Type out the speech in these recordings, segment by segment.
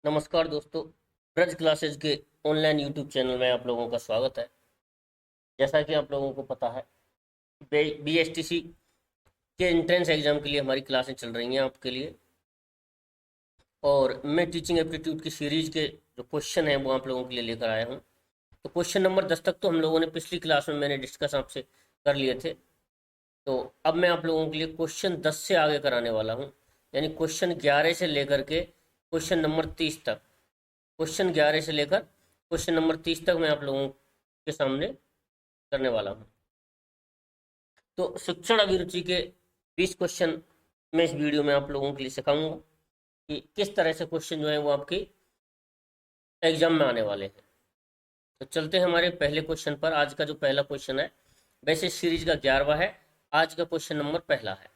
नमस्कार दोस्तों। ब्रज क्लासेज के ऑनलाइन यूट्यूब चैनल में आप लोगों का स्वागत है। जैसा कि आप लोगों को पता है, बीएसटीसी के एंट्रेंस एग्जाम के लिए हमारी क्लासें चल रही हैं आपके लिए। और मैं टीचिंग एप्टीट्यूड की सीरीज के जो क्वेश्चन हैं वो आप लोगों के लिए लेकर आया हूँ। तो क्वेश्चन नंबर 10 तक तो हम लोगों ने पिछली क्लास में मैंने डिस्कस आपसे कर लिए थे। तो अब मैं आप लोगों के लिए क्वेश्चन 10 से आगे कराने वाला हूँ, यानी क्वेश्चन 11 से लेकर के क्वेश्चन नंबर 30 तक। क्वेश्चन 11 से लेकर क्वेश्चन नंबर 30 तक मैं आप लोगों के सामने करने वाला हूँ। तो शिक्षण अभिरुचि के 20 क्वेश्चन मैं इस वीडियो में आप लोगों के लिए सिखाऊंगा कि किस तरह से क्वेश्चन जो है वो आपके एग्जाम में आने वाले हैं। तो चलते हैं हमारे पहले क्वेश्चन पर। आज का जो पहला क्वेश्चन है, वैसे सीरीज का 11वां है, आज का क्वेश्चन नंबर पहला है।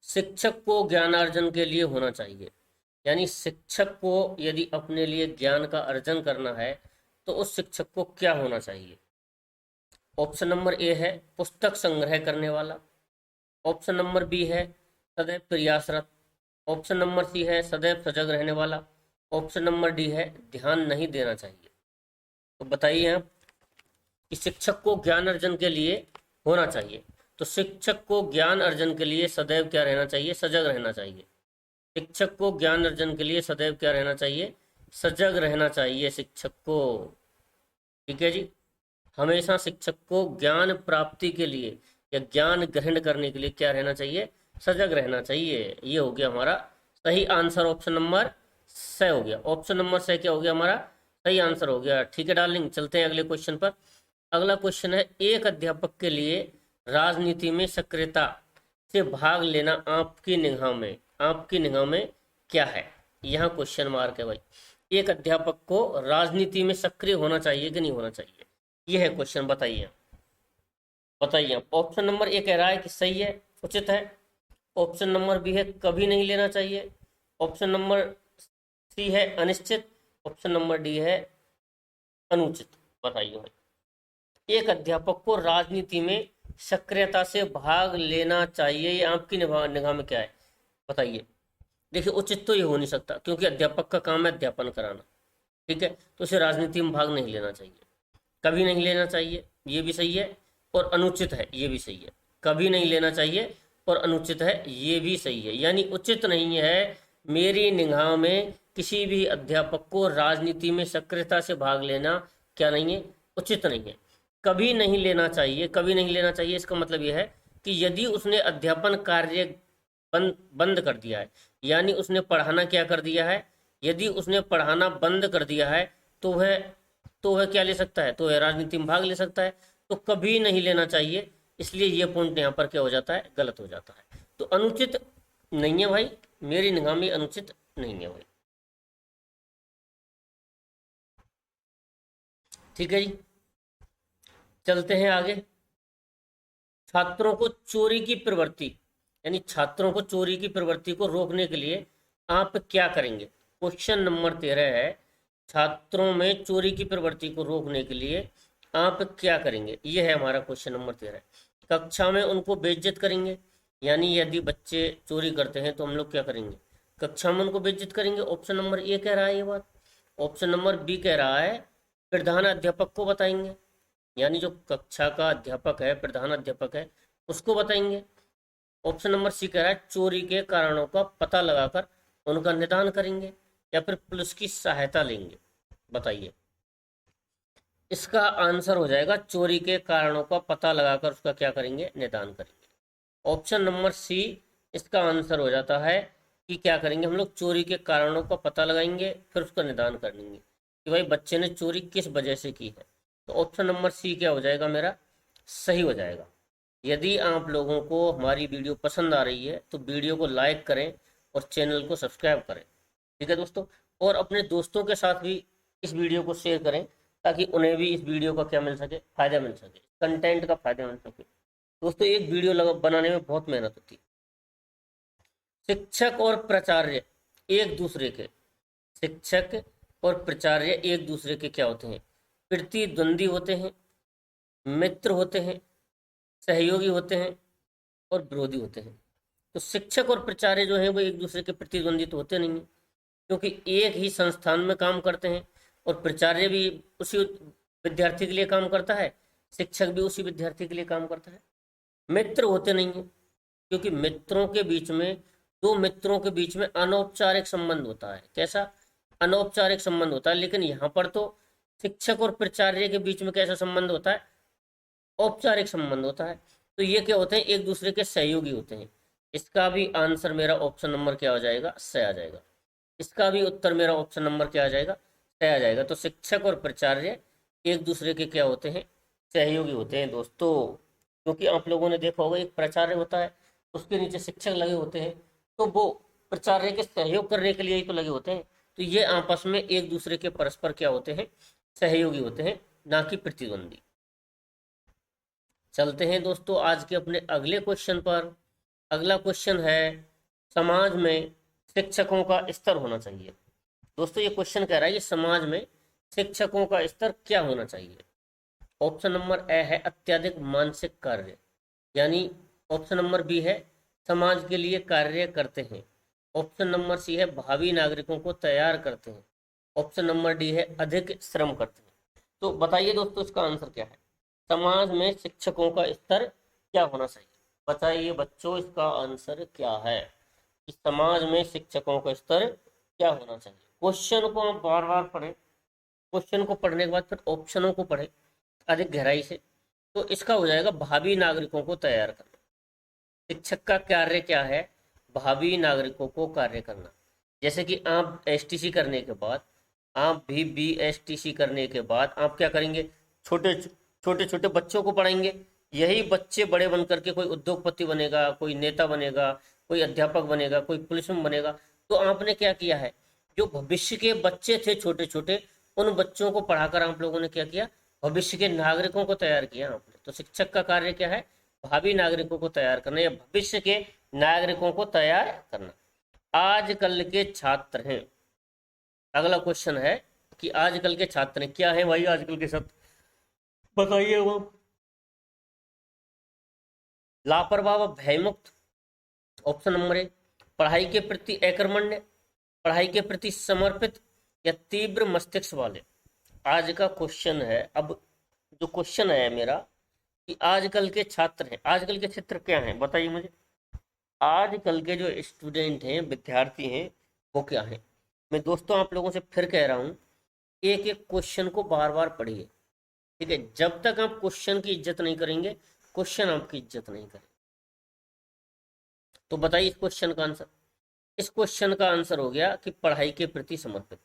शिक्षक को ज्ञानार्जन के लिए होना चाहिए, यानी शिक्षक को यदि अपने लिए ज्ञान का अर्जन करना है तो उस शिक्षक को क्या होना चाहिए। ऑप्शन नंबर ए है पुस्तक संग्रह करने वाला। ऑप्शन नंबर बी है सदैव प्रयासरत। ऑप्शन नंबर सी है सदैव सजग रहने वाला। ऑप्शन नंबर डी है ध्यान नहीं देना चाहिए। तो बताइए आप कि शिक्षक को ज्ञान अर्जन के लिए होना चाहिए, तो शिक्षक को ज्ञान अर्जन के लिए सदैव क्या रहना चाहिए, सजग रहना चाहिए। शिक्षक को ज्ञान अर्जन के लिए सदैव क्या रहना चाहिए, सजग रहना चाहिए शिक्षक को। ठीक है जी, हमेशा शिक्षक को ज्ञान प्राप्ति के लिए या ज्ञान ग्रहण करने के लिए क्या रहना चाहिए, सजग रहना चाहिए। ये हो गया हमारा सही आंसर, ऑप्शन नंबर स हो गया। ऑप्शन नंबर स क्या हो गया, हमारा सही आंसर हो गया। ठीक है डार्लिंग, चलते हैं अगले क्वेश्चन पर। अगला क्वेश्चन है, एक अध्यापक के लिए राजनीति में सक्रियता से भाग लेना आपकी निगाह में क्या है। यहाँ क्वेश्चन मार्क है भाई। एक अध्यापक को राजनीति में सक्रिय होना चाहिए कि नहीं होना चाहिए, यह है क्वेश्चन। बताइए बताइए। ऑप्शन नंबर ए कह रहा है कि सही है, उचित है। ऑप्शन नंबर बी है कभी नहीं लेना चाहिए। ऑप्शन नंबर सी है अनिश्चित। ऑप्शन नंबर डी है अनुचित। बताइए भाई, एक अध्यापक को राजनीति में सक्रियता से भाग लेना चाहिए, ये आपकी निगाह में क्या है, बताइए। देखिए, उचित तो ये हो नहीं सकता क्योंकि अध्यापक का काम है अध्यापन कराना। ठीक है, तो उसे राजनीति में भाग नहीं लेना चाहिए। कभी नहीं लेना चाहिए, ये भी सही है, और अनुचित है, ये भी सही है। कभी नहीं लेना चाहिए और अनुचित है, ये भी सही है। यानी उचित नहीं है मेरी निगाह में किसी भी अध्यापक को राजनीति में सक्रियता से भाग लेना क्या नहीं है, उचित नहीं है। कभी नहीं लेना चाहिए, कभी नहीं लेना चाहिए इसका मतलब यह है कि यदि उसने अध्यापन कार्य बंद कर दिया है, यानी उसने पढ़ाना क्या कर दिया है, यदि उसने पढ़ाना बंद कर दिया है तो वह क्या ले सकता है, तो वह राजनीति में भाग ले सकता है। तो कभी नहीं लेना चाहिए, इसलिए यह पॉइंट यहाँ पर क्या हो जाता है, गलत हो जाता है। तो अनुचित नहीं है भाई, मेरी निगाह में अनुचित नहीं है भाई। ठीक है जी, चलते हैं आगे। छात्रों को चोरी की प्रवृत्ति, यानी छात्रों को चोरी की प्रवृत्ति को रोकने के लिए आप क्या करेंगे। क्वेश्चन नंबर 13 है, छात्रों में चोरी की प्रवृत्ति को रोकने के लिए आप क्या करेंगे, ये है हमारा क्वेश्चन नंबर 13। कक्षा में उनको बेइज्जत करेंगे, यानी यदि बच्चे चोरी करते हैं तो हम लोग क्या करेंगे, कक्षा में उनको बेइज्जत करेंगे। ऑप्शन नंबर ए कह रहा है ये बात। ऑप्शन नंबर बी कह रहा है प्रधान अध्यापक को बताएंगे, यानी जो कक्षा का अध्यापक है, प्रधान अध्यापक है, उसको बताएंगे। ऑप्शन नंबर सी कह रहा है चोरी के कारणों का पता लगाकर उनका निदान करेंगे, या फिर पुलिस की सहायता लेंगे। बताइए, इसका आंसर हो जाएगा चोरी के कारणों का पता लगाकर उसका क्या करेंगे, निदान करेंगे। ऑप्शन नंबर सी इसका आंसर हो जाता है कि क्या करेंगे, हम लोग चोरी के कारणों का पता लगाएंगे, फिर उसका निदान करेंगे कि भाई बच्चे ने चोरी किस वजह से की है। तो ऑप्शन नंबर सी क्या हो जाएगा, मेरा सही हो जाएगा। यदि आप लोगों को हमारी वीडियो पसंद आ रही है तो वीडियो को लाइक करें और चैनल को सब्सक्राइब करें। ठीक है दोस्तों, और अपने दोस्तों के साथ भी इस वीडियो को शेयर करें ताकि उन्हें भी इस वीडियो का क्या मिल सके, फायदा मिल सके, कंटेंट का फायदा मिल सके। दोस्तों, एक वीडियो बनाने में बहुत मेहनत होती है। शिक्षक और प्राचार्य एक दूसरे के शिक्षक और प्राचार्य एक दूसरे के क्या होते हैं, प्रतिद्वंदी होते हैं, मित्र होते हैं, सहयोगी होते हैं और विरोधी होते हैं। तो शिक्षक और प्राचार्य जो है वो एक दूसरे के प्रतिद्वंदी तो होते नहीं है। क्योंकि एक ही संस्थान में काम करते हैं और प्राचार्य भी उसी विद्यार्थी के लिए काम करता है, शिक्षक भी उसी विद्यार्थी के लिए काम करता है। मित्र होते नहीं है, क्योंकि मित्रों के बीच में, दो मित्रों के बीच में अनौपचारिक संबंध होता है। कैसा? अनौपचारिक संबंध होता है। लेकिन यहाँ पर तो शिक्षक और प्राचार्य के बीच में कैसा संबंध होता है? औपचारिक संबंध होता है। तो ये क्या होते हैं? एक दूसरे के सहयोगी होते हैं। इसका भी आंसर मेरा ऑप्शन नंबर क्या हो जाएगा? स आ जाएगा। इसका भी उत्तर मेरा ऑप्शन नंबर क्या आ जाएगा? स आ जाएगा। तो शिक्षक और प्राचार्य एक दूसरे के क्या होते हैं? सहयोगी होते हैं दोस्तों। क्योंकि आप लोगों ने देखा होगा, एक प्राचार्य होता है, उसके नीचे शिक्षक लगे होते हैं, तो वो प्राचार्य के सहयोग करने के लिए ही तो लगे होते हैं। तो ये आपस में एक दूसरे के परस्पर क्या होते हैं? सहयोगी होते हैं, ना कि प्रतिद्वंदी। चलते हैं दोस्तों आज के अपने अगले क्वेश्चन पर। अगला क्वेश्चन है, समाज में शिक्षकों का स्तर होना चाहिए। दोस्तों ये क्वेश्चन कह रहा है कि समाज में शिक्षकों का स्तर क्या होना चाहिए। ऑप्शन नंबर ए है अत्यधिक मानसिक कार्य, यानी ऑप्शन नंबर बी है समाज के लिए कार्य करते हैं। ऑप्शन नंबर सी है भावी नागरिकों को तैयार करते हैं। ऑप्शन नंबर डी है अधिक श्रम करते हैं। तो बताइए दोस्तों इसका आंसर क्या है? समाज में शिक्षकों का स्तर क्या होना चाहिए? बताइए बच्चों इसका आंसर क्या है कि समाज में शिक्षकों का स्तर क्या होना चाहिए। क्वेश्चन को आप बार बार पढ़ें, क्वेश्चन को पढ़ने के बाद फिर ऑप्शनों को पढ़ें अधिक गहराई से। तो इसका हो जाएगा भावी नागरिकों को तैयार करना। शिक्षक का कार्य क्या है? भावी नागरिकों को कार्य करना। जैसे कि आप एसटीसी करने के बाद, आप भी बीएसटीसी करने के बाद आप क्या करेंगे? छोटे छोटे छोटे बच्चों को पढ़ाएंगे। यही बच्चे बड़े बनकर के कोई उद्योगपति बनेगा, कोई नेता बनेगा, कोई अध्यापक बनेगा, कोई पुलिस में बनेगा। तो आपने क्या किया है? जो भविष्य के बच्चे थे छोटे छोटे, उन बच्चों को पढ़ाकर आप लोगों ने क्या किया? भविष्य के नागरिकों को तैयार किया आपने। तो शिक्षक का कार्य क्या है? भावी नागरिकों को तैयार करना या भविष्य के नागरिकों को तैयार करना। आजकल के छात्र हैं, अगला क्वेश्चन है कि आजकल के छात्र हैं, क्या है भाई आजकल के छात्र? बताइए वो। लापरवाह व भयमुक्त, ऑप्शन नंबर ए। पढ़ाई के प्रति अकर्मण्य, पढ़ाई के प्रति समर्पित, या तीव्र मस्तिष्क वाले। आज का क्वेश्चन है। अब जो क्वेश्चन है मेरा कि आजकल के छात्र हैं, आजकल के छात्र क्या हैं? बताइए मुझे। आजकल के जो स्टूडेंट हैं, विद्यार्थी हैं, वो क्या हैं? मैं दोस्तों आप लोगों से फिर कह रहा हूं, एक एक क्वेश्चन को बार बार पढ़िए, ठीक है? जब तक आप क्वेश्चन की इज्जत नहीं करेंगे, क्वेश्चन आपकी इज्जत नहीं करेंगे। तो बताइए इस क्वेश्चन का आंसर। इस क्वेश्चन का आंसर हो गया कि पढ़ाई के प्रति समर्पित।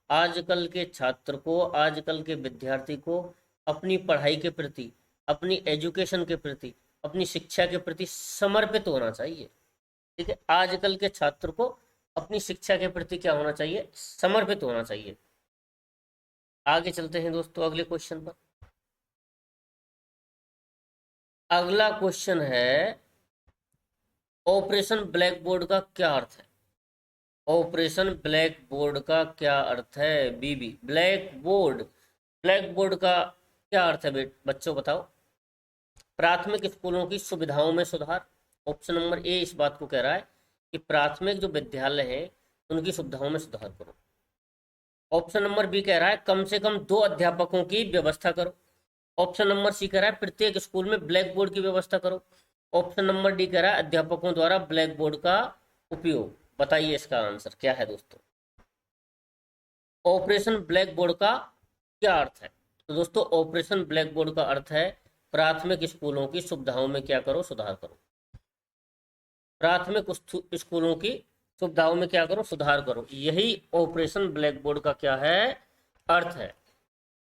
आजकल के छात्र को, आजकल के विद्यार्थी को अपनी पढ़ाई के प्रति, अपनी एजुकेशन के प्रति, अपनी शिक्षा के प्रति समर्पित होना चाहिए, ठीक है? आजकल के छात्र को अपनी शिक्षा के प्रति क्या होना चाहिए? समर्पित होना चाहिए। आगे चलते हैं दोस्तों अगले क्वेश्चन पर। अगला क्वेश्चन है, ऑपरेशन ब्लैक बोर्ड का क्या अर्थ है? ऑपरेशन ब्लैक बोर्ड का क्या अर्थ है? बीबी ब्लैक बोर्ड, ब्लैक बोर्ड का क्या अर्थ है बच्चों बताओ? प्राथमिक स्कूलों की सुविधाओं में सुधार। ऑप्शन नंबर ए इस बात को कह रहा है कि प्राथमिक जो विद्यालय है उनकी सुविधाओं में सुधार करो। ऑप्शन नंबर बी कह रहा है कम से कम 2 अध्यापकों की व्यवस्था करो। ऑप्शन नंबर सी कह रहा है प्रत्येक स्कूल में ब्लैक बोर्ड की व्यवस्था करो। ऑप्शन नंबर डी कह रहा है अध्यापकों द्वारा ब्लैक बोर्ड का उपयोग। बताइए इसका आंसर क्या है दोस्तों? ऑपरेशन ब्लैक बोर्ड का क्या अर्थ है? तो दोस्तों ऑपरेशन ब्लैक बोर्ड का अर्थ है प्राथमिक स्कूलों की सुविधाओं में क्या करो? सुधार करो। प्राथमिक स्कूलों की सुविधाओं में क्या करो? सुधार करो। यही ऑपरेशन ब्लैक बोर्ड का क्या है? अर्थ है।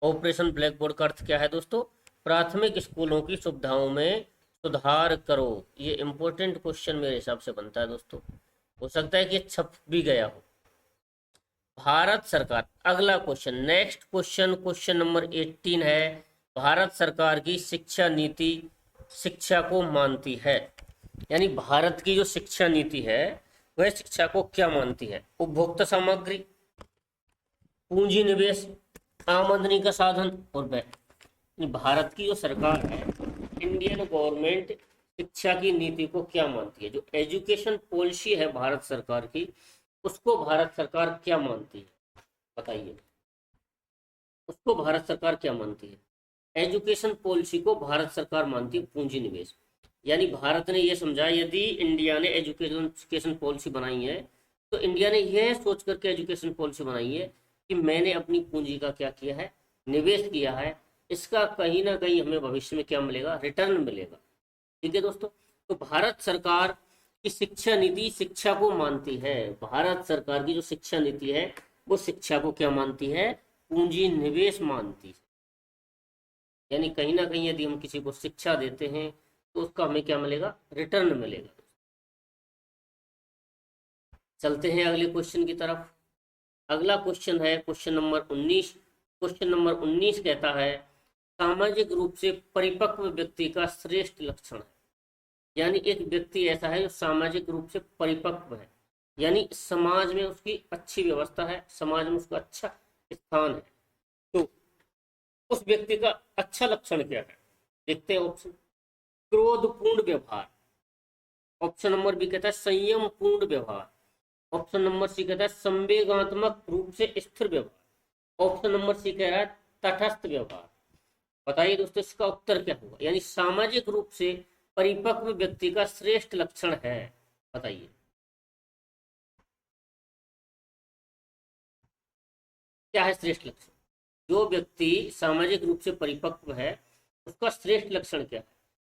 ऑपरेशन ब्लैक बोर्ड का अर्थ क्या है दोस्तों? प्राथमिक स्कूलों की सुविधाओं में सुधार करो। ये इंपॉर्टेंट क्वेश्चन मेरे हिसाब से बनता है दोस्तों, हो सकता है कि छप भी गया हो। भारत सरकार, अगला question, next question, question number 18 है, भारत सरकार की शिक्षा नीति शिक्षा को मानती है। यानी भारत की जो शिक्षा नीति है वह शिक्षा को क्या मानती है? उपभोक्ता सामग्री, पूंजी निवेश, आमदनी का साधन और व्यय। भारत की जो सरकार है, इंडियन गवर्नमेंट शिक्षा की नीति को क्या मानती है? जो एजुकेशन पॉलिसी है भारत सरकार की, उसको भारत सरकार क्या मानती है, बताइए, उसको भारत सरकार क्या मानती है? एजुकेशन पॉलिसी को भारत सरकार मानती है पूंजी निवेश। यानी भारत ने यह समझा, यदि इंडिया ने एजुकेशन पॉलिसी बनाई है तो इंडिया ने यह सोच करके एजुकेशन पॉलिसी बनाई है कि मैंने अपनी पूंजी का क्या किया है, निवेश किया है, इसका कहीं ना कहीं हमें भविष्य में क्या मिलेगा, रिटर्न मिलेगा। ठीक है दोस्तों, तो भारत सरकार की शिक्षा नीति शिक्षा को मानती है। भारत सरकार की जो शिक्षा नीति है वो शिक्षा को क्या मानती है, पूंजी निवेश मानती है। यानी कहीं ना कहीं यदि हम किसी को शिक्षा देते हैं तो उसका हमें क्या मिलेगा, रिटर्न मिलेगा। चलते हैं अगले क्वेश्चन की तरफ। अगला क्वेश्चन है क्वेश्चन नंबर 19। क्वेश्चन नंबर 19 कहता है सामाजिक रूप से परिपक्व व्यक्ति का श्रेष्ठ लक्षण है। यानी एक व्यक्ति ऐसा है जो सामाजिक रूप से परिपक्व है, यानी समाज में उसकी अच्छी व्यवस्था है, समाज में उसका अच्छा स्थान है। तो उस व्यक्ति का अच्छा लक्षण क्या है, देखते हैं ऑप्शन। क्रोधपूर्ण व्यवहार, ऑप्शन नंबर बी कहता है संयम पूर्ण व्यवहार, ऑप्शन नंबर सी कहता है संवेगात्मक रूप से स्थिर व्यवहार, ऑप्शन नंबर सी कह रहा है तटस्थ व्यवहार। बताइए दोस्तों इसका उत्तर क्या होगा। यानी सामाजिक रूप से परिपक्व व्यक्ति का श्रेष्ठ लक्षण है, बताइए क्या है श्रेष्ठ लक्षण। जो व्यक्ति सामाजिक रूप से परिपक्व है उसका श्रेष्ठ लक्षण क्या है,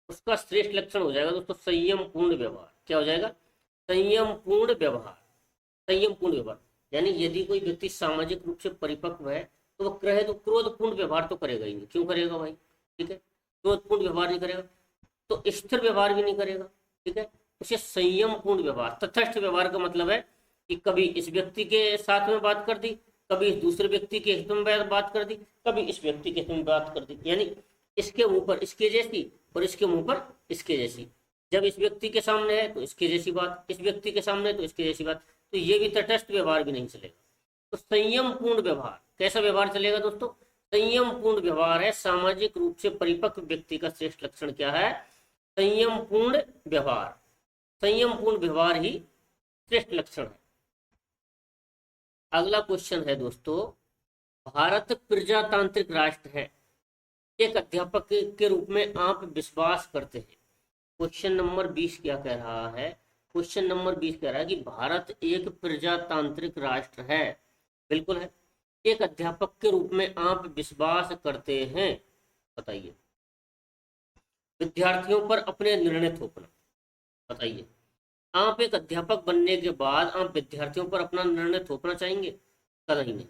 उसका श्रेष्ठ लक्षण हो जाएगा दोस्तों संयम पूर्ण व्यवहार। क्या हो जाएगा, संयम पूर्ण व्यवहार। संयम पूर्ण व्यवहार यानी यदि कोई व्यक्ति सामाजिक रूप से परिपक्व है तो वह क्रोधपूर्ण व्यवहार तो करेगा ही नहीं। क्यों करेगा भाई, ठीक है, क्रोधपूर्ण व्यवहार नहीं करेगा तो स्थिर व्यवहार भी नहीं करेगा। ठीक है, उसे संयम पूर्ण व्यवहार, तटस्थ व्यवहार का मतलब है कि कभी इस व्यक्ति के साथ में बात कर दी, कभी इस दूसरे व्यक्ति के हित में बात कर दी, कभी इस व्यक्ति के हित में बात कर दी। यानी इसके मुंह पर इसके जैसी और इसके मुंह पर इसके जैसी। जब इस व्यक्ति के सामने है तो इसके जैसी बात, इस व्यक्ति के सामने तो इसके जैसी बात। तो ये भी तटस्थ व्यवहार भी नहीं चलेगा। तो संयम पूर्ण व्यवहार, कैसा व्यवहार चलेगा दोस्तों, संयम पूर्ण व्यवहार है। सामाजिक रूप से परिपक्व व्यक्ति का श्रेष्ठ लक्षण क्या है, संयम पूर्ण व्यवहार। संयम पूर्ण व्यवहार ही श्रेष्ठ लक्षण है। अगला क्वेश्चन है दोस्तों, भारत प्रजातांत्रिक राष्ट्र है, एक अध्यापक के रूप में आप विश्वास करते हैं। क्वेश्चन नंबर 20 क्या कह रहा है, क्वेश्चन नंबर 20 कह रहा है कि भारत एक प्रजातांत्रिक राष्ट्र है, बिल्कुल है, एक अध्यापक के रूप में आप विश्वास करते हैं। बताइए विद्यार्थियों पर अपने निर्णय थोपना। बताइए आप एक अध्यापक बनने के बाद आप विद्यार्थियों पर अपना निर्णय थोपना चाहेंगे, कहीं नहीं।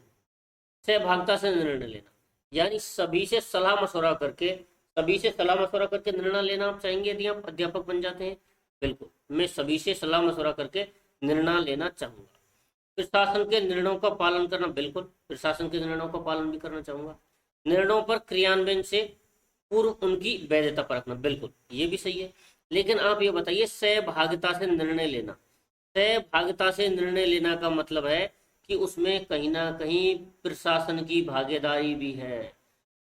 सहभागिता से निर्णय लेना, यानी सभी से सलाह मशवरा करके निर्णय लेना आप चाहेंगे यदि आप अध्यापक बन जाते हैं। बिल्कुल, मैं सभी से सलाह मशवरा करके निर्णय लेना चाहूंगा। प्रशासन के निर्णयों का पालन करना, बिल्कुल प्रशासन के निर्णयों का पालन भी करना चाहूंगा। निर्णयों पर क्रियान्वयन से पूर्व उनकी वैधता परखना, बिल्कुल ये भी सही है। लेकिन आप ये बताइए सहभागिता से निर्णय लेना, सहभागिता से निर्णय लेना का मतलब है कि उसमें कहीं ना कहीं प्रशासन की भागीदारी भी है,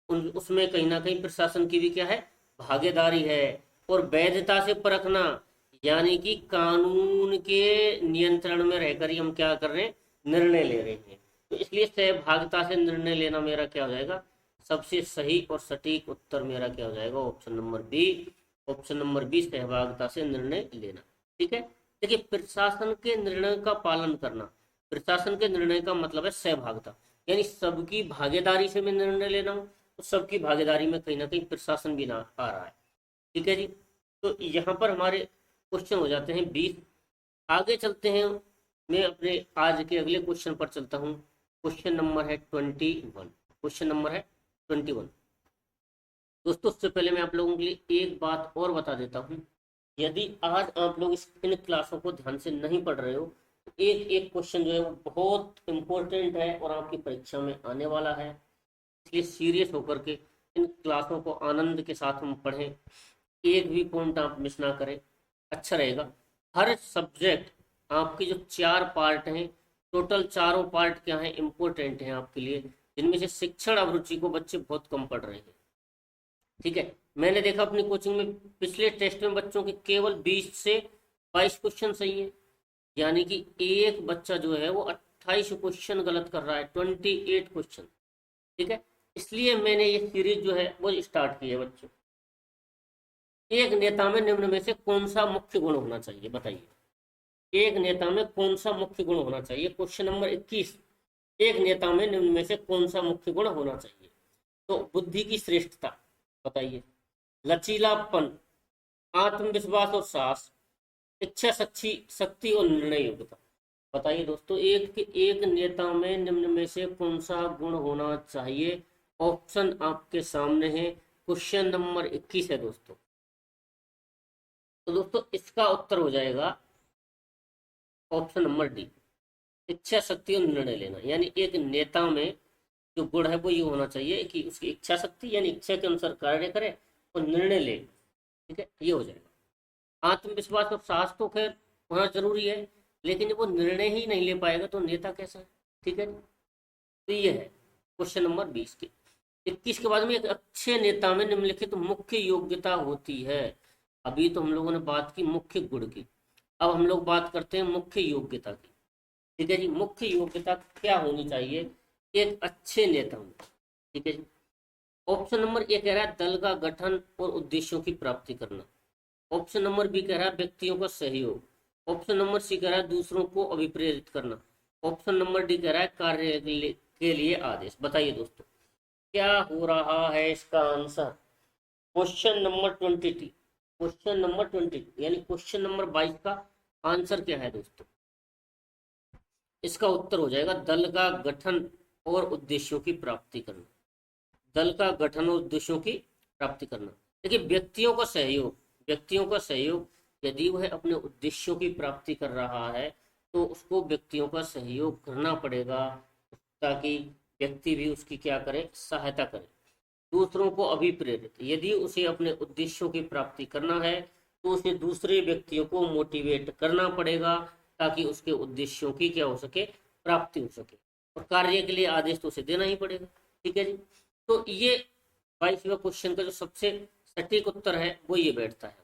उसमें कहीं ना कहीं प्रशासन की भी क्या है, भागीदारी है। और वैधता से परखना यानी कि कानून के नियंत्रण में रहकर ही हम क्या कर रहे हैं, निर्णय ले रहे हैं। तो इसलिए सहभागिता से निर्णय लेना मेरा क्या हो जाएगा, सबसे सही और सटीक उत्तर मेरा क्या हो जाएगा, option number B. Option number B सहभागिता से निर्णय लेना। ठीक है, देखिए प्रशासन के निर्णय का पालन करना, प्रशासन के निर्णय का मतलब है सहभागिता, यानी सबकी भागीदारी से मैं निर्णय लेना हूँ, तो सबकी भागीदारी में कहीं ना कहीं प्रशासन भी ना आ रहा है। ठीक है जी, तो यहाँ पर हमारे क्वेश्चन हो जाते हैं 20। आगे चलते हैं, मैं अपने आज के अगले क्वेश्चन पर चलता हूँ। क्वेश्चन नंबर है 21। क्वेश्चन नंबर है 21। दोस्तों उससे पहले मैं आप लोगों के लिए एक बात और बता देता हूँ, यदि आज आप लोग इन क्लासों को ध्यान से नहीं पढ़ रहे हो तो एक एक क्वेश्चन जो है वो बहुत इंपॉर्टेंट है और आपकी परीक्षा में आने वाला है। इसलिए सीरियस होकर के इन क्लासों को आनंद के साथ हम पढ़ें, एक भी पॉइंट आप मिस ना करें, अच्छा रहेगा। हर सब्जेक्ट आपके जो 4 पार्ट हैं, टोटल चारों पार्ट क्या हैं, इंपॉर्टेंट हैं आपके लिए, जिनमें से शिक्षण अभिरुचि को बच्चे बहुत कम पढ़ रहे हैं। ठीक है, मैंने देखा अपनी कोचिंग में पिछले टेस्ट में बच्चों के केवल 20 से 22 क्वेश्चन सही है। यानी कि एक बच्चा जो है वो 28 क्वेश्चन गलत कर रहा है, 28 क्वेश्चन। ठीक है, इसलिए मैंने ये सीरीज जो है वो स्टार्ट की है बच्चों। एक नेता में निम्न में से कौन सा मुख्य गुण होना चाहिए, बताइए। एक नेता में कौन सा मुख्य गुण होना चाहिए, क्वेश्चन नंबर 21। एक नेता में निम्न में से कौन सा मुख्य गुण होना चाहिए? तो बुद्धि की श्रेष्ठता, बताइए, लचीलापन, आत्मविश्वास और साहस, इच्छा शक्ति शक्ति और निर्णय योग्यता। बताइए दोस्तों, एक नेता में निम्न में से कौन सा गुण होना चाहिए? ऑप्शन आपके सामने है, क्वेश्चन नंबर 21 है दोस्तों। तो दोस्तों इसका उत्तर हो जाएगा ऑप्शन नंबर डी, इच्छा शक्ति और निर्णय लेना। यानी एक नेता में जो गुण है वो ये होना चाहिए कि उसकी इच्छा शक्ति, यानी इच्छा के अनुसार कार्य करे और निर्णय ले। ठीक है, ये हो जाएगा। आत्मविश्वास और साहस तो खैर होना जरूरी है, लेकिन वो निर्णय ही नहीं ले पाएगा तो नेता कैसा है? ठीक है, तो ये है क्वेश्चन नंबर 20 के। 21 के बाद में, एक अच्छे नेता में निम्नलिखित मुख्य योग्यता होती है। अभी तो हम लोगों ने बात की मुख्य गुण की, अब हम लोग बात करते हैं मुख्य योग्यता की। ठीक है जी, मुख्य योग्यता क्या होनी चाहिए एक अच्छे नेता में? ठीक है जी, ऑप्शन नंबर ए कह रहा है दल का गठन और उद्देश्यों की प्राप्ति करना। ऑप्शन नंबर बी कह रहा है व्यक्तियों का सहयोग। ऑप्शन नंबर सी कह रहा है दूसरों को अभिप्रेरित करना। ऑप्शन नंबर डी कह रहा है कार्य के लिए आदेश। बताइए दोस्तों क्या हो रहा है इसका answer? Question number 22, question number 22 यानी क्वेश्चन नंबर 22 का आंसर क्या है दोस्तों? इसका उत्तर हो जाएगा दल का गठन और उद्देश्यों की प्राप्ति करना। दल का गठन और उद्देश्यों की प्राप्ति करना। देखिए, व्यक्तियों का सहयोग, व्यक्तियों का सहयोग, यदि वह अपने उद्देश्यों की प्राप्ति कर रहा है तो उसको व्यक्तियों का सहयोग करना पड़ेगा, ताकि व्यक्ति भी उसकी क्या करे, सहायता करे। दूसरों को अभिप्रेरित, यदि उसे अपने उद्देश्यों की प्राप्ति करना है तो उसे दूसरे व्यक्तियों को मोटिवेट करना पड़ेगा, ताकि उसके उद्देश्यों की क्या हो सके, प्राप्ति हो सके। और कार्य के लिए आदेश तो उसे देना ही पड़ेगा। ठीक है जी, तो ये 22वें क्वेश्चन का जो सबसे सटीक उत्तर है वो ये बैठता है।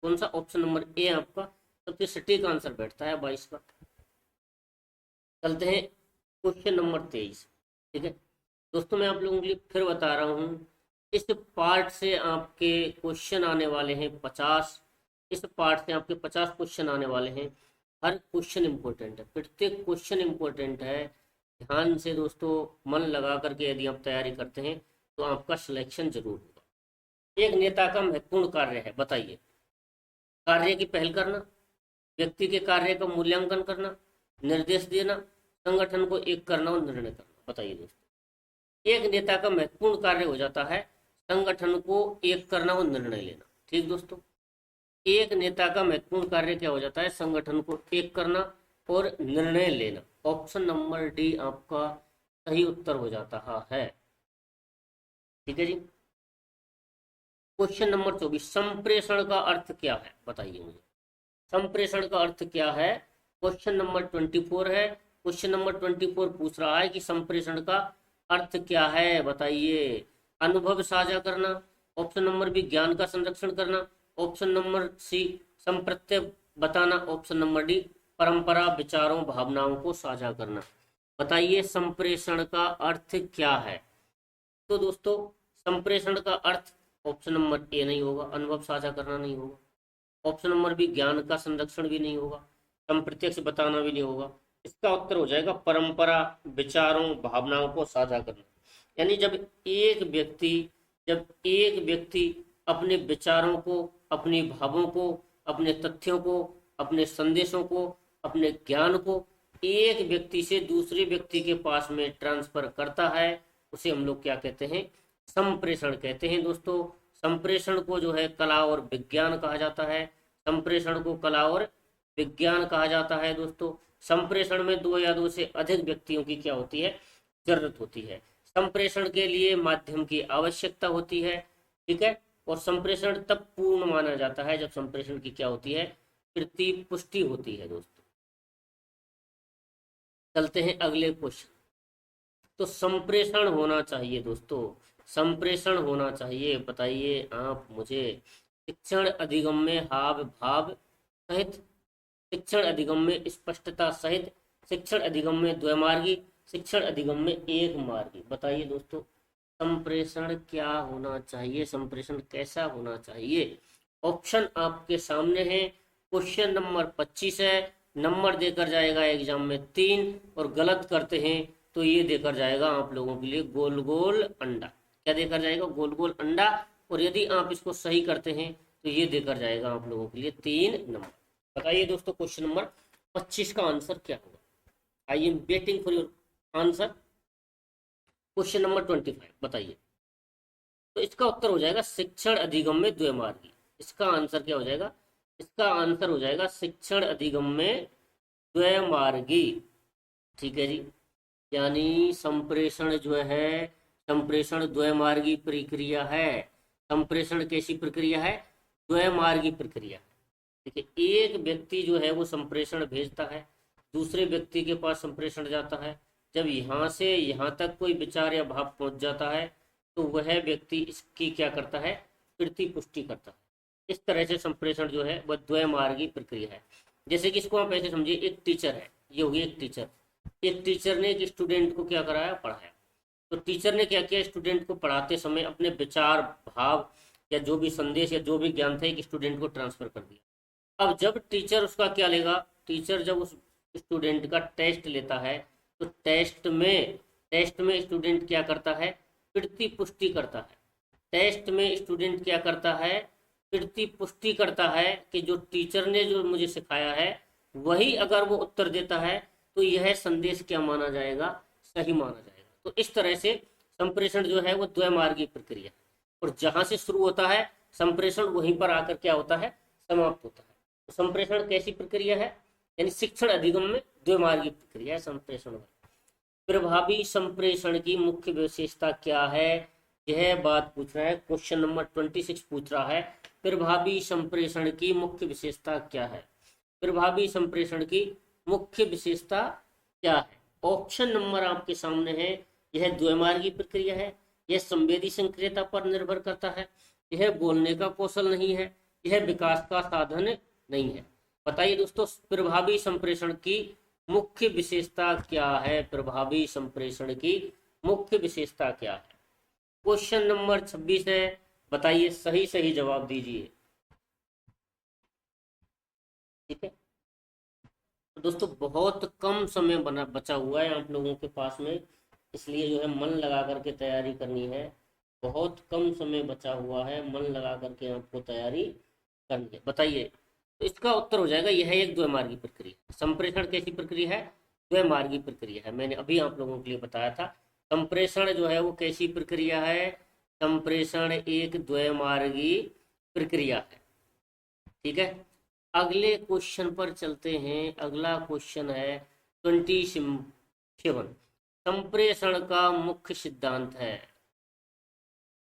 कौन सा? ऑप्शन नंबर ए आपका सबसे सटीक आंसर बैठता है 22 का। चलते हैं क्वेश्चन नंबर 23। ठीक है दोस्तों, मैं आप लोगों के लिए फिर बता रहा हूँ, इस पार्ट से आपके क्वेश्चन आने वाले हैं 50। इस पार्ट से आपके 50 क्वेश्चन आने वाले हैं। हर क्वेश्चन इंपॉर्टेंट है, प्रत्येक क्वेश्चन इंपॉर्टेंट है। ध्यान से दोस्तों मन लगा करके यदि आप तैयारी करते हैं तो आपका सिलेक्शन जरूर होगा। एक नेता का महत्वपूर्ण कार्य है, बताइए। कार्य की पहल करना, व्यक्ति के कार्य का मूल्यांकन करना, निर्देश देना, संगठन को एक करना और निर्णय करना। बताइए दोस्तों, एक नेता का महत्वपूर्ण कार्य हो जाता है संगठन को एक करना और निर्णय लेना। ठीक दोस्तों, एक नेता का महत्वपूर्ण कार्य क्या हो जाता है? संगठन को एक करना और निर्णय लेना। ऑप्शन नंबर डी आपका सही उत्तर हो जाता है। ठीक है जी, क्वेश्चन नंबर 24, संप्रेषण का अर्थ क्या है? बताइए मुझे, संप्रेषण का अर्थ क्या है? क्वेश्चन नंबर 24 है। क्वेश्चन नंबर 24 पूछ रहा है कि संप्रेषण का अर्थ क्या है, बताइए। अनुभव साझा करना, ऑप्शन नंबर बी ज्ञान का संरक्षण करना, ऑप्शन नंबर सी संप्रत्यय बताना, ऑप्शन नंबर डी परंपरा, विचारों, भावनाओं को साझा करना। बताइए संप्रेषण का अर्थ क्या है? तो दोस्तों संप्रेषण का अर्थ ऑप्शन नंबर ए नहीं होगा, अनुभव साझा करना नहीं होगा। ऑप्शन नंबर बी ज्ञान का संरक्षण भी नहीं होगा, संप्रत्यक्ष बताना भी नहीं होगा। इसका उत्तर हो जाएगा परंपरा, विचारों, भावनाओं को साझा करना। यानी जब एक व्यक्ति अपने विचारों को, अपने भावों को, अपने तथ्यों को, अपने संदेशों को, अपने ज्ञान को एक व्यक्ति से दूसरे व्यक्ति के पास में ट्रांसफर करता है, उसे हम लोग क्या कहते हैं? संप्रेषण कहते हैं दोस्तों। संप्रेषण को जो है कला और विज्ञान कहा जाता है। संप्रेषण को कला और विज्ञान कहा जाता है दोस्तों। संप्रेषण में दो या दो से अधिक व्यक्तियों की क्या होती है? जरूरत होती है। संप्रेषण के लिए माध्यम की आवश्यकता होती है। ठीक है, और संप्रेषण तब पूर्ण माना जाता है जब संप्रेषण की क्या होती है? पुष्टि होती है दोस्तों। चलते हैं अगले क्वेश्चन। तो संप्रेषण होना चाहिए दोस्तों, संप्रेषण होना चाहिए। बताइए आप मुझे, शिक्षण अधिगम में हाव भाव सहित शिक्षण अधिगम में स्पष्टता सहित, शिक्षण अधिगम में द्वैमार्गी, शिक्षण अधिगम में एक मार्गी। बताइए दोस्तों, संप्रेषण क्या होना चाहिए, संप्रेषण कैसा होना चाहिए? ऑप्शन आपके सामने है। क्वेश्चन नंबर 25 है, नंबर देकर जाएगा एग्जाम में 3, और गलत करते हैं तो ये देकर जाएगा आप लोगों के लिए गोल गोल अंडा। क्या देकर जाएगा? गोल गोल अंडा। और यदि आप इसको सही करते हैं तो ये देकर जाएगा आप लोगों के लिए 3 नंबर। बताइए दोस्तों, क्वेश्चन नंबर 25 का आंसर क्या होगा? I am waiting for your answer. Question number 25 बताइए। तो इसका उत्तर हो जाएगा शिक्षण अधिगम में द्वैमार्गी। इसका आंसर क्या हो जाएगा? इसका आंसर हो जाएगा शिक्षण अधिगम में द्वैमार्गी। ठीक है जी, यानी संप्रेषण जो है, संप्रेषण द्वैमार्गी प्रक्रिया है। संप्रेषण कैसी प्रक्रिया है? द्वैमार्गी प्रक्रिया। देखिए, एक व्यक्ति जो है वो संप्रेषण भेजता है, दूसरे व्यक्ति के पास संप्रेषण जाता है। जब यहाँ से यहाँ तक कोई विचार या भाव पहुंच जाता है तो वह व्यक्ति इसकी क्या करता है? प्रति पुष्टि करता है। इस तरह से संप्रेषण जो है वह द्वैमार्गी प्रक्रिया है। जैसे कि इसको आप ऐसे समझिए, एक टीचर है, ये होगी एक टीचर। एक टीचर ने एक स्टूडेंट को क्या कराया? पढ़ाया। तो टीचर ने क्या किया? स्टूडेंट को पढ़ाते समय अपने विचार, भाव या जो भी संदेश या जो भी ज्ञान था एक स्टूडेंट को ट्रांसफर कर दिया। अब जब टीचर उसका क्या लेगा? टीचर जब उस स्टूडेंट का टेस्ट लेता है तो टेस्ट में स्टूडेंट क्या करता है? प्रति पुष्टि करता है। टेस्ट में स्टूडेंट क्या करता है? प्रति पुष्टि करता है कि जो टीचर ने जो मुझे सिखाया है वही अगर वो उत्तर देता है तो यह संदेश क्या माना जाएगा? सही माना जाएगा। तो इस तरह से संप्रेषण जो है वो द्वैमार्गी प्रक्रिया है, और जहां से शुरू होता है संप्रेषण वहीं पर आकर क्या होता है? समाप्त होता है। तो संप्रेषण कैसी प्रक्रिया है? यानी शिक्षण अधिगम में द्वैमार्गी प्रक्रिया है संप्रेषण। प्रभावी संप्रेषण की मुख्य विशेषता क्या है? यह बात पूछ रहा है। क्वेश्चन नंबर 26 पूछ रहा है, प्रभावी संप्रेषण की मुख्य विशेषता क्या है? प्रभावी संप्रेषण की मुख्य विशेषता क्या है? ऑप्शन नंबर आपके सामने है। यह द्वैमार्गी प्रक्रिया है, यह संवेदी सक्रियता पर निर्भर करता है, यह बोलने का कौशल नहीं है, यह विकास का साधन नहीं है। बताइए दोस्तों, प्रभावी संप्रेषण की मुख्य विशेषता क्या है? प्रभावी संप्रेषण की मुख्य विशेषता क्या है? क्वेश्चन नंबर 26 है। बताइए, सही सही जवाब दीजिए। ठीक है, तो दोस्तों बहुत कम समय बचा हुआ है आप लोगों के पास में, इसलिए जो है मन लगा करके तैयारी करनी है। बहुत कम समय बचा हुआ है, मन लगा करके आपको तैयारी करनी है। बताइए, तो इसका उत्तर हो जाएगा यह एक द्वैमार्गी प्रक्रिया। संप्रेषण कैसी प्रक्रिया है? द्वैमार्गी प्रक्रिया है। मैंने अभी आप लोगों के लिए बताया था संप्रेषण जो है वो कैसी प्रक्रिया है? संप्रेषण एक द्वैमार्गी प्रक्रिया है। ठीक है, अगले क्वेश्चन पर चलते हैं। अगला क्वेश्चन है 27। संप्रेषण का मुख्य सिद्धांत है।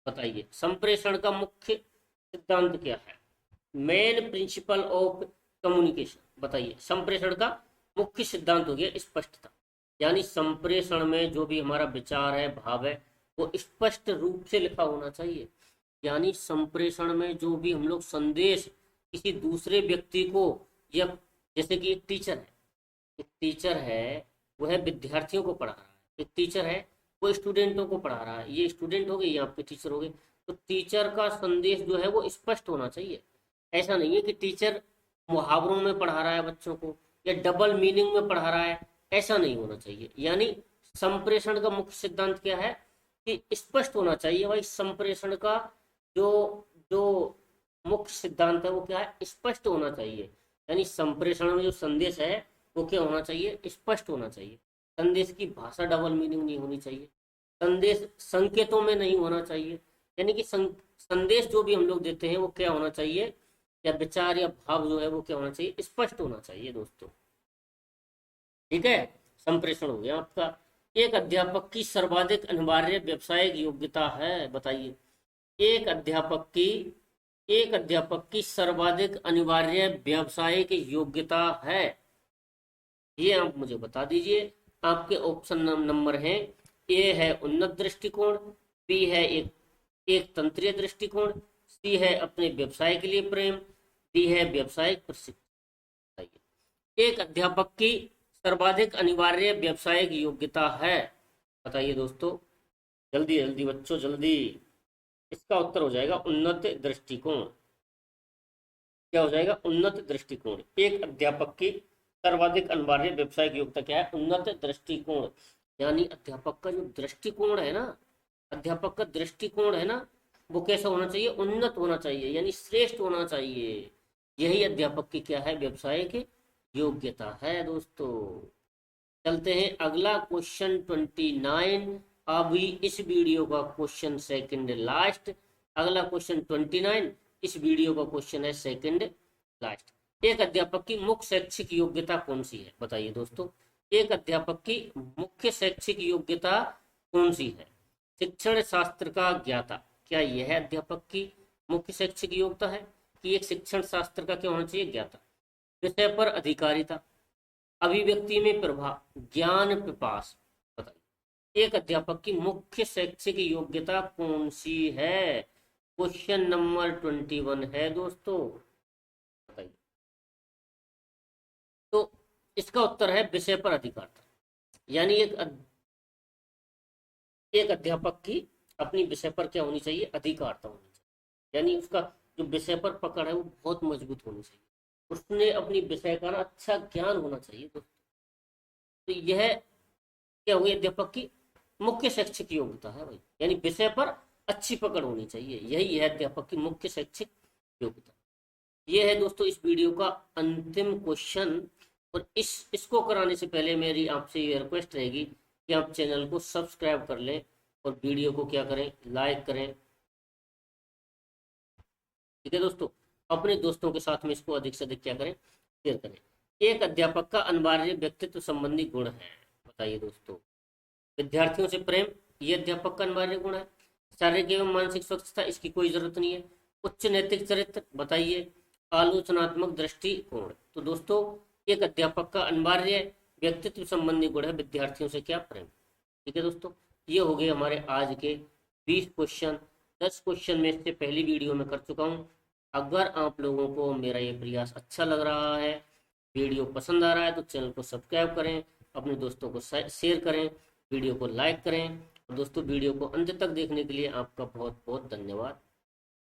बताइए, संप्रेषण का मुख्य सिद्धांत क्या है? Main principle of communication. बताइए, संप्रेषण का मुख्य सिद्धांत हो गया स्पष्टता। यानी संप्रेषण में जो भी हमारा विचार है, भाव है, वो स्पष्ट रूप से लिखा होना चाहिए। यानी संप्रेषण में जो भी हम लोग संदेश किसी दूसरे व्यक्ति को, या जैसे कि एक टीचर है वह विद्यार्थियों को पढ़ा रहा है, एक टीचर है वो स्टूडेंटों को पढ़ा रहा है, ये स्टूडेंट हो गए, ये आपके टीचर हो गए। तो टीचर का संदेश जो है वो स्पष्ट होना चाहिए। ऐसा नहीं है कि टीचर मुहावरों में पढ़ा रहा है बच्चों को या डबल मीनिंग में पढ़ा रहा है, ऐसा नहीं होना चाहिए। यानी संप्रेषण का मुख्य सिद्धांत क्या है? कि स्पष्ट होना चाहिए। भाई, संप्रेषण का जो जो मुख्य सिद्धांत है वो क्या है? स्पष्ट होना चाहिए। यानी संप्रेषण में जो संदेश है वो क्या होना चाहिए? स्पष्ट होना चाहिए। संदेश की भाषा डबल मीनिंग नहीं होनी चाहिए, संदेश संकेतों में नहीं होना चाहिए। यानी कि संदेश जो भी हम लोग देते हैं वो क्या होना चाहिए, या विचार या भाव जो है वो क्या होना चाहिए? स्पष्ट होना चाहिए दोस्तों। ठीक है, संप्रेषण हो गया आपका। एक अध्यापक की सर्वाधिक अनिवार्य व्यावसायिक योग्यता है। बताइए, एक अध्यापक की सर्वाधिक अनिवार्य व्यावसायिक योग्यता है, ये आप मुझे बता दीजिए। आपके ऑप्शन नंबर हैं, ए है उन्नत दृष्टिकोण, बी है एक तंत्रीय दृष्टिकोण, सी है अपने व्यवसाय के लिए प्रेम, डी है व्यावसायिक प्रशिक्षण। एक अध्यापक की सर्वाधिक अनिवार्य व्यावसायिक योग्यता है? बताइए दोस्तों, जल्दी जल्दी बच्चों जल्दी। इसका उत्तर हो जाएगा उन्नत दृष्टिकोण। क्या हो जाएगा? उन्नत दृष्टिकोण। एक अध्यापक की सर्वाधिक अनिवार्य व्यावसायिक योग्यता क्या है? उन्नत दृष्टिकोण। यानी अध्यापक का जो दृष्टिकोण है ना, अध्यापक का दृष्टिकोण है ना, वो कैसा होना चाहिए? उन्नत होना चाहिए, यानी श्रेष्ठ होना चाहिए। यही अध्यापक की क्या है? व्यवसायिक योग्यता है दोस्तों। चलते हैं अगला क्वेश्चन 29। अभी इस वीडियो का क्वेश्चन सेकंड लास्ट। अगला क्वेश्चन 29 इस वीडियो का क्वेश्चन है सेकंड लास्ट। एक अध्यापक की मुख्य शैक्षिक योग्यता कौन सी है? बताइए दोस्तों, एक अध्यापक की मुख्य शैक्षिक योग्यता कौन सी है? शिक्षण शास्त्र का ज्ञाता। क्या यह अध्यापक की मुख्य शैक्षिक योग्यता है कि एक शिक्षण शास्त्र का क्या होना चाहिए? ज्ञाता। विषय पर अधिकारिता, अभिव्यक्ति में प्रभाव, ज्ञान पिपास। बताइए, एक अध्यापक की मुख्य शैक्षिक योग्यता कौन सी है? क्वेश्चन नंबर 21 है दोस्तों। बताइए। तो इसका उत्तर है विषय पर अधिकारिता। यानी एक अध्यापक की अपनी विषय पर क्या होनी चाहिए? अधिकारिता होनी चाहिए। यानी उसका जो विषय पर पकड़ है वो बहुत मजबूत होनी चाहिए। उसने अपनी विषय का ना अच्छा ज्ञान होना चाहिए दोस्तों। तो यह क्या हुई? अध्यापक की मुख्य शैक्षिक योग्यता है भाई, यानी विषय पर अच्छी पकड़ होनी चाहिए। यही है अध्यापक की मुख्य शैक्षिक योग्यता। ये है दोस्तों इस वीडियो का अंतिम क्वेश्चन। और इसको कराने से पहले मेरी आपसे ये रिक्वेस्ट रहेगी कि आप चैनल को सब्सक्राइब कर लें और वीडियो को क्या करें? लाइक करें। ठीक है दोस्तों, अपने दोस्तों के साथ में इसको अधिक से अधिक क्या करें? शेयर करें। एक अध्यापक का अनिवार्य व्यक्तित्व संबंधी गुण है। बताइए दोस्तों, विद्यार्थियों से प्रेम, ये अध्यापक का अनिवार्य गुण है। शारीरिक एवं मानसिक स्वच्छता, इसकी कोई जरूरत नहीं है। उच्च नैतिक चरित्र, बताइए। आलोचनात्मक दृष्टिकोण। तो दोस्तों एक अध्यापक का अनिवार्य व्यक्तित्व संबंधी गुण है विद्यार्थियों से क्या? प्रेम। ठीक है दोस्तों, ये हो गए हमारे आज के 20 क्वेश्चन। 10 क्वेश्चन में इससे पहली वीडियो में कर चुका हूँ। अगर आप लोगों को मेरा ये प्रयास अच्छा लग रहा है, वीडियो पसंद आ रहा है, तो चैनल को सब्सक्राइब करें, अपने दोस्तों को शेयर करें, वीडियो को लाइक करें। और दोस्तों वीडियो को अंत तक देखने के लिए आपका बहुत बहुत धन्यवाद।